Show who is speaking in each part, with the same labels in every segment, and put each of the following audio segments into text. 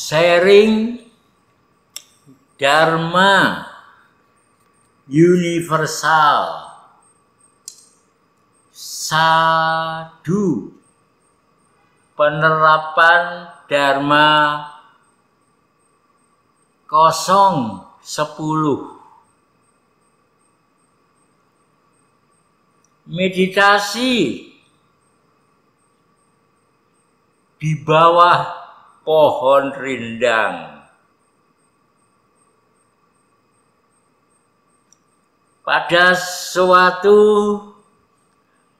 Speaker 1: sharing Dharma universal, sadhu, penerapan Dharma 010. Meditasi di bawah pohon rindang. Pada suatu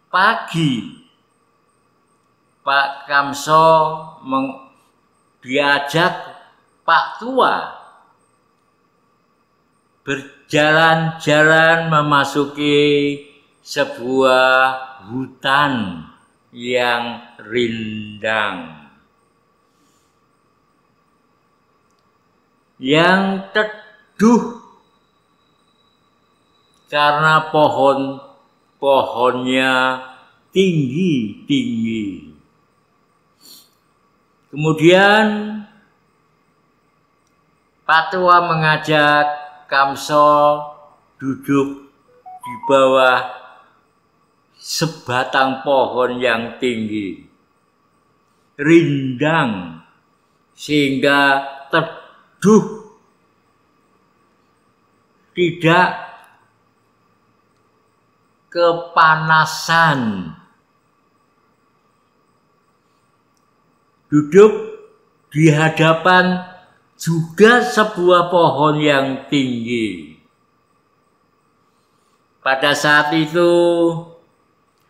Speaker 1: pagi, Pak Kamso diajak Pak Tua berjalan-jalan memasuki sebuah hutan yang rindang, yang teduh karena pohon-pohonnya tinggi-tinggi. Kemudian Pak Tua mengajak Kamso duduk di bawah sebatang pohon yang tinggi, rindang, sehingga teduh, tidak kepanasan. Duduk di hadapan juga sebuah pohon yang tinggi. Pada saat itu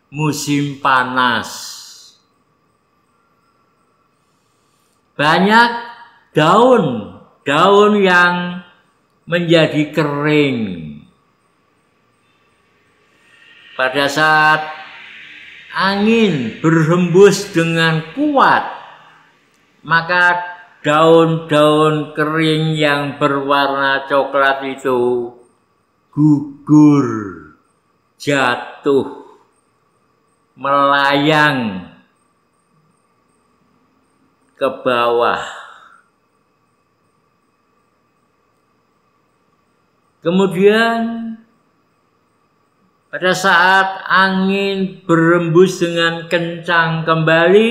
Speaker 1: musim panas. Banyak daun yang menjadi kering. Pada saat angin berhembus dengan kuat, maka daun-daun kering yang berwarna coklat itu gugur, jatuh, melayang ke bawah. Kemudian pada saat angin berembus dengan kencang kembali,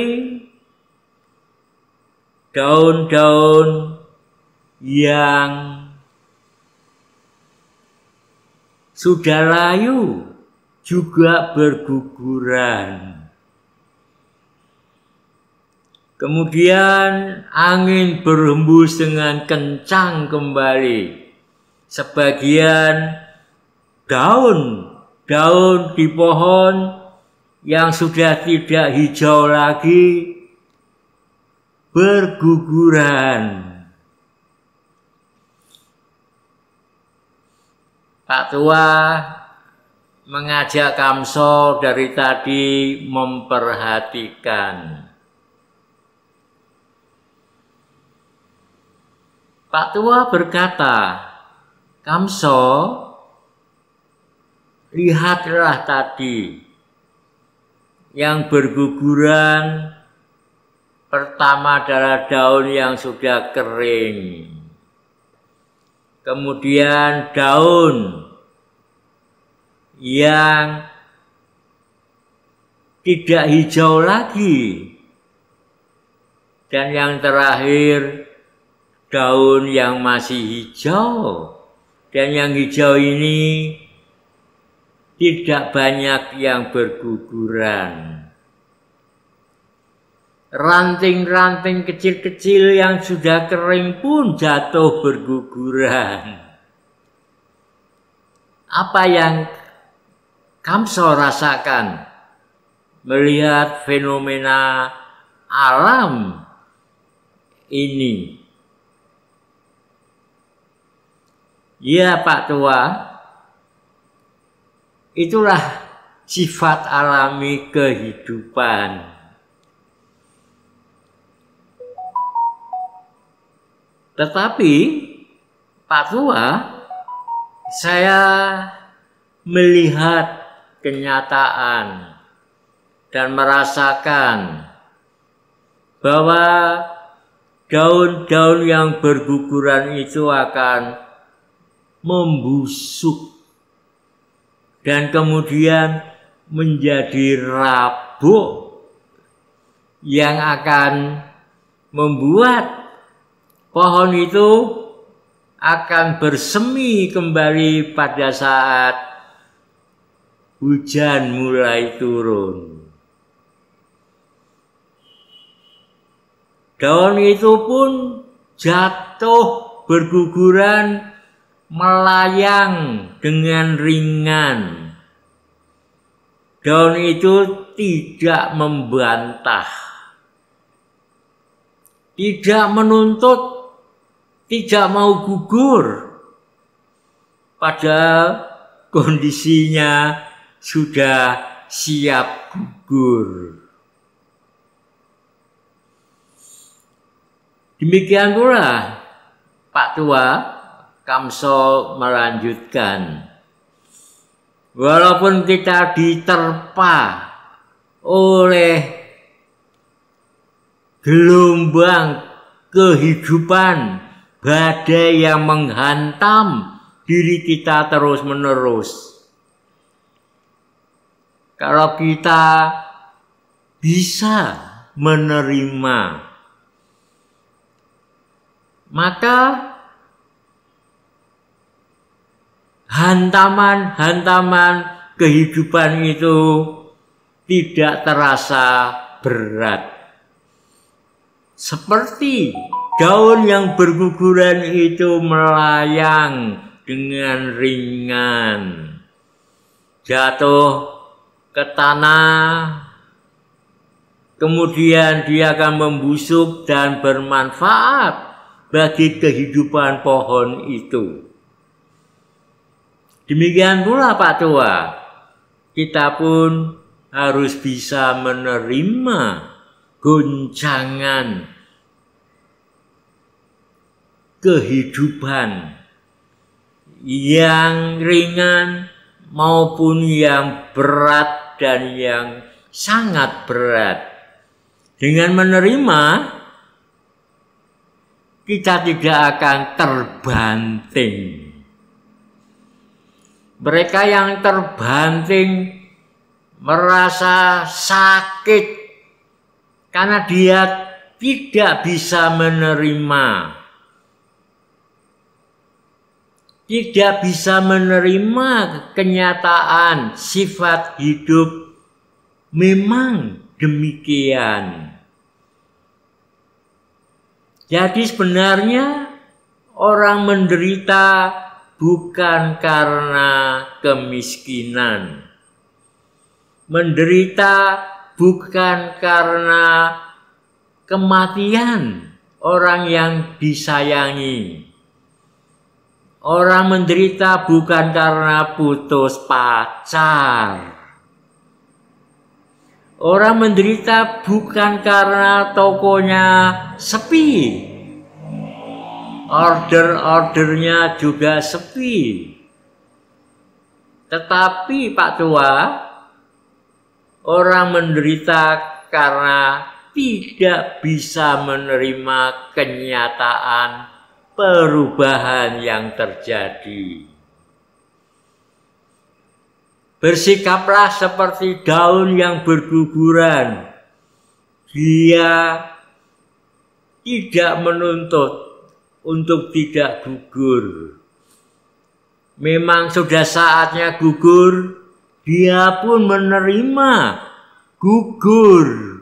Speaker 1: daun-daun yang sudah layu juga berguguran. Kemudian angin berhembus dengan kencang kembali. Sebagian daun di pohon yang sudah tidak hijau lagi berguguran. Pak Tua mengajak Kamso dari tadi memperhatikan. Pak Tua berkata, "Kamso, lihatlah tadi yang berguguran. Pertama adalah daun yang sudah kering. Kemudian daun yang tidak hijau lagi. Dan yang terakhir, daun yang masih hijau. Dan yang hijau ini tidak banyak yang berguguran. Ranting-ranting kecil-kecil yang sudah kering pun jatuh berguguran." Apa yang Kamso rasakan melihat fenomena alam ini? Ya Pak Tua, itulah sifat alami kehidupan. Tetapi Pak Tua, saya melihat kenyataan dan merasakan bahwa daun-daun yang berguguran itu akan membusuk dan kemudian menjadi rabuk yang akan membuat pohon itu akan bersemi kembali pada saat hujan mulai turun. Daun itu pun jatuh berguguran, melayang dengan ringan. Daun itu tidak membantah, tidak menuntut, tidak mau gugur, padahal kondisinya sudah siap gugur. Demikian pula Pak Tua Kamso melanjutkan, walaupun kita diterpa oleh gelombang kehidupan, badai yang menghantam diri kita terus-menerus, kalau kita bisa menerima, maka hantaman-hantaman kehidupan itu tidak terasa berat. Seperti daun yang berguguran itu melayang dengan ringan, jatuh ke tanah, kemudian dia akan membusuk dan bermanfaat bagi kehidupan pohon itu. Demikian pula Pak Tua, kita pun harus bisa menerima goncangan kehidupan yang ringan maupun yang berat dan yang sangat berat. Dengan menerima, kita tidak akan terbanting. Mereka yang terbanting merasa sakit karena dia tidak bisa menerima, tidak bisa menerima kenyataan sifat hidup memang demikian. Jadi sebenarnya orang menderita bukan karena kemiskinan, menderita bukan karena kematian orang yang disayangi, orang menderita bukan karena putus pacar, orang menderita bukan karena tokonya sepi, order-ordernya juga sepi. Tetapi Pak Tua, orang menderita karena tidak bisa menerima kenyataan perubahan yang terjadi. Bersikaplah seperti daun yang berguguran. Dia tidak menuntut untuk tidak gugur. Memang sudah saatnya gugur, dia pun menerima gugur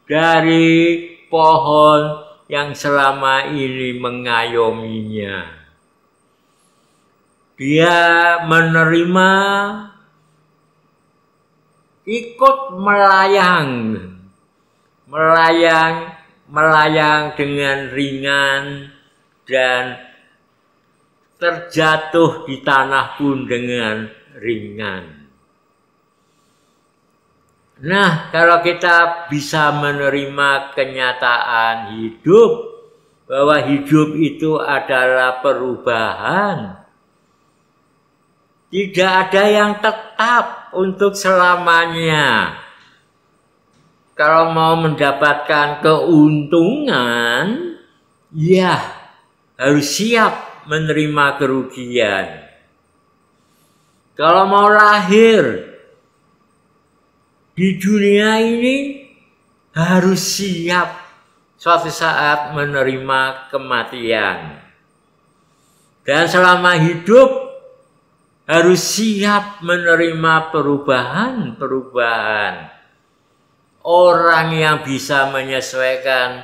Speaker 1: dari pohon yang selama ini mengayominya. Dia menerima, ikut melayang dengan ringan, dan terjatuh di tanah pun dengan ringan. Nah, kalau kita bisa menerima kenyataan hidup, bahwa hidup itu adalah perubahan, tidak ada yang tetap untuk selamanya. Kalau mau mendapatkan keuntungan, ya harus siap menerima kerugian. Kalau mau lahir di dunia ini harus siap suatu saat menerima kematian. Dan selama hidup harus siap menerima perubahan-perubahan. Orang yang bisa menyesuaikan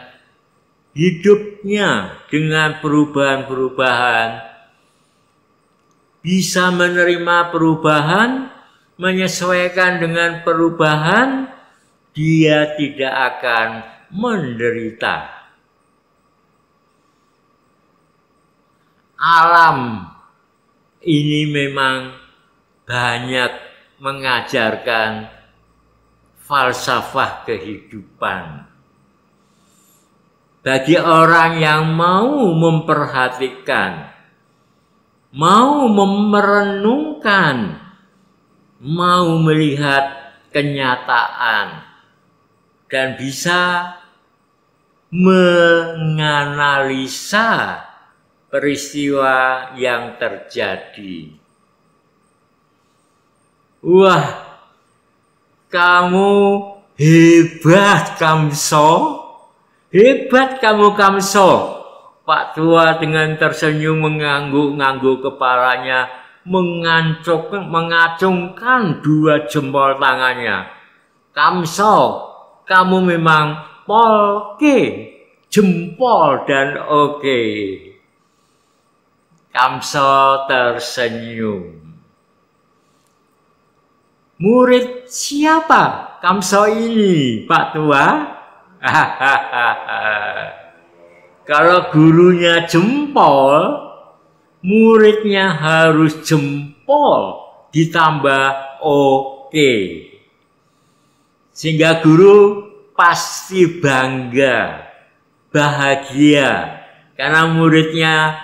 Speaker 1: hidupnya dengan perubahan-perubahan, bisa menerima perubahan, menyesuaikan dengan perubahan, dia tidak akan menderita. Alam ini memang banyak mengajarkan falsafah kehidupan. Bagi orang yang mau memperhatikan, mau merenungkan, mau melihat kenyataan, dan bisa menganalisa peristiwa yang terjadi. Wah, kamu hebat, Kamso. Hebat kamu, Kamso. Pak Tua dengan tersenyum mengangguk-angguk kepalanya, mengacungkan dua jempol tangannya. Kamso, kamu memang polke, jempol dan oke. Kamso tersenyum. Murid siapa Kamso ini, Pak Tua? Kalau gurunya jempol, muridnya harus jempol ditambah oke. Sehingga guru pasti bangga, bahagia, karena muridnya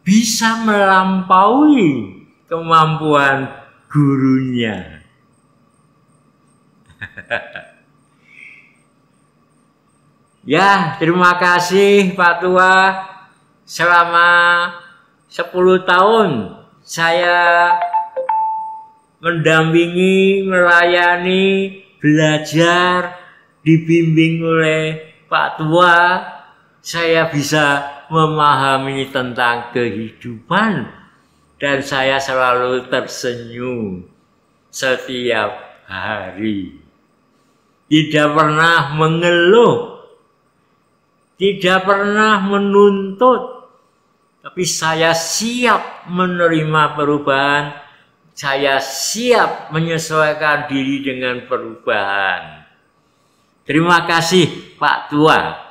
Speaker 1: bisa melampaui kemampuan gurunya. Ya, terima kasih Pak Tua. Selama 10 tahun saya mendampingi, melayani, belajar, dibimbing oleh Pak Tua. Saya bisa memahami tentang kehidupan dan saya selalu tersenyum setiap hari. Tidak pernah mengeluh, tidak pernah menuntut, tapi saya siap menerima perubahan, saya siap menyesuaikan diri dengan perubahan. Terima kasih Pak Tua.